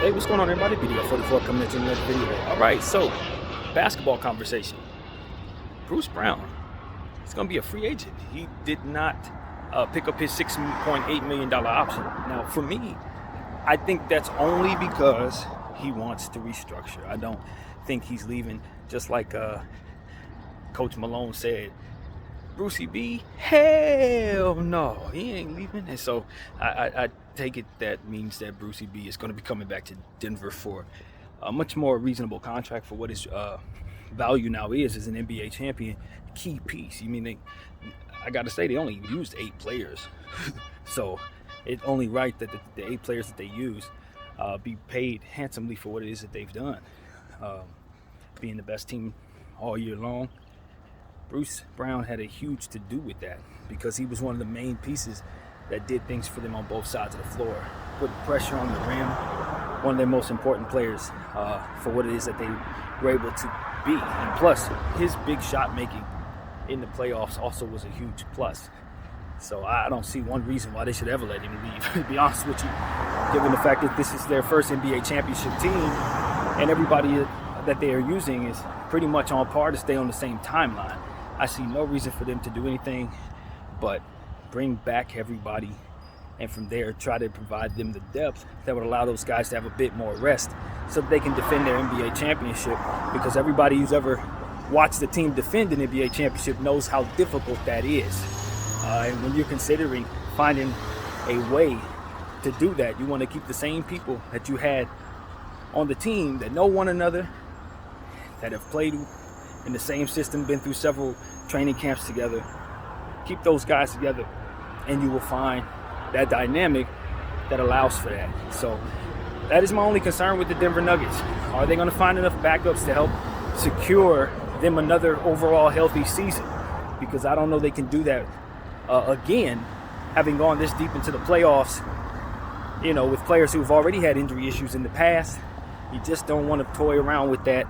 Hey, what's going on, everybody? BDF 44 coming at you in another video. All right, so basketball conversation. Bruce Brown is going to be a free agent. He did not pick up his $6.8 million option. Now, for me, I think that's only because he wants to restructure. I don't think he's leaving, just like Coach Malone said. Brucey B, hell no, he ain't leaving. And so I take it that means that Brucey B is going to be coming back to Denver for a much more reasonable contract for what his value now is as an NBA champion. Key piece. I mean, I got to say, they only used 8 players. So it's only right that the 8 players that they use be paid handsomely for what it is that they've done. Being the best team all year long. Bruce Brown had a huge to do with that because he was one of the main pieces that did things for them on both sides of the floor, putting pressure on the rim, one of their most important players for what it is that they were able to be. And plus, his big shot making in the playoffs also was a huge plus. So I don't see one reason why they should ever let him leave, to be honest with you, given the fact that this is their first NBA championship team and everybody that they are using is pretty much on par to stay on the same timeline. I see no reason for them to do anything but bring back everybody and from there try to provide them the depth that would allow those guys to have a bit more rest so that they can defend their NBA championship, because everybody who's ever watched the team defend an NBA championship knows how difficult that is. And when you're considering finding a way to do that, you want to keep the same people that you had on the team that know one another, that have played in the same system, been through several training camps together. Keep those guys together and you will find that dynamic that allows for that. So that is my only concern with the Denver Nuggets. Are they going to find enough backups to help secure them another overall healthy season? Because I don't know they can do that again, having gone this deep into the playoffs, with players who've already had injury issues in the past. You just don't want to toy around with that,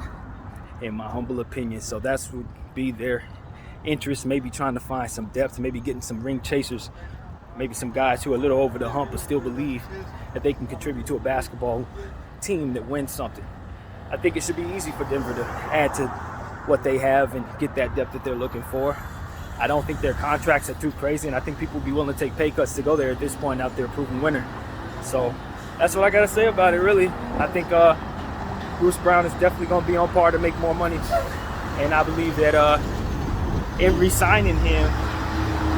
in my humble opinion. So that's would be their interest, maybe trying to find some depth, maybe getting some ring chasers, maybe some guys who are a little over the hump but still believe that they can contribute to a basketball team that wins something. I think it should be easy for Denver to add to what they have and get that depth that they're looking for. I don't think their contracts are too crazy, and I think people will be willing to take pay cuts to go there at this point out there, proven winner. So that's what I got to say about it, really. I think Bruce Brown is definitely going to be on par to make more money. And I believe that in re-signing him,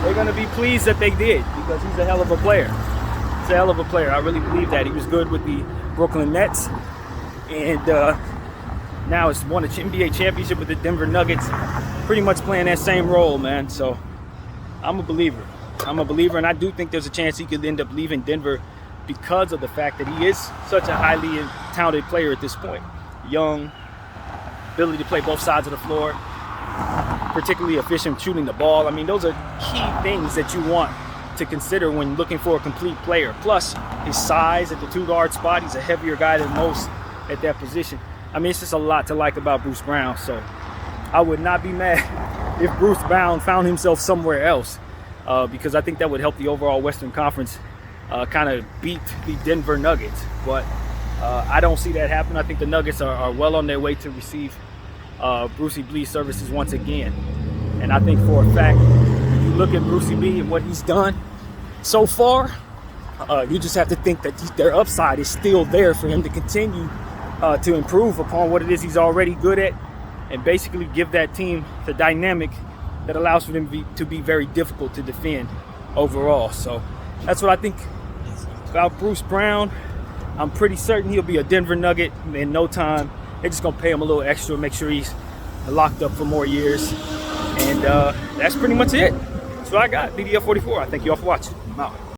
they're going to be pleased that they did, because he's a hell of a player. He's a hell of a player. I really believe that. He was good with the Brooklyn Nets. And now it's won an NBA championship with the Denver Nuggets, pretty much playing that same role, man. So I'm a believer. And I do think there's a chance he could end up leaving Denver because of the fact that he is such a highly talented player at this point. Young, ability to play both sides of the floor, particularly efficient shooting the ball. I mean, those are key things that you want to consider when looking for a complete player. Plus, his size at the 2-guard spot, he's a heavier guy than most at that position. I mean, it's just a lot to like about Bruce Brown. So I would not be mad if Bruce Brown found himself somewhere else, because I think that would help the overall Western Conference kind of beat the Denver Nuggets. But I don't see that happen. I think the Nuggets are well on their way to receive Brucey B's services once again. And I think for a fact, if you look at Brucey B and what he's done so far, you just have to think that their upside is still there for him to continue to improve upon what it is he's already good at, and basically give that team the dynamic that allows for them to be very difficult to defend overall. So that's what I think about Bruce Brown. I'm pretty certain he'll be a Denver Nugget in no time. They're just going to pay him a little extra, make sure he's locked up for more years. And that's pretty much it. That's what I got. BDF 44. I thank you all for watching. I'm out.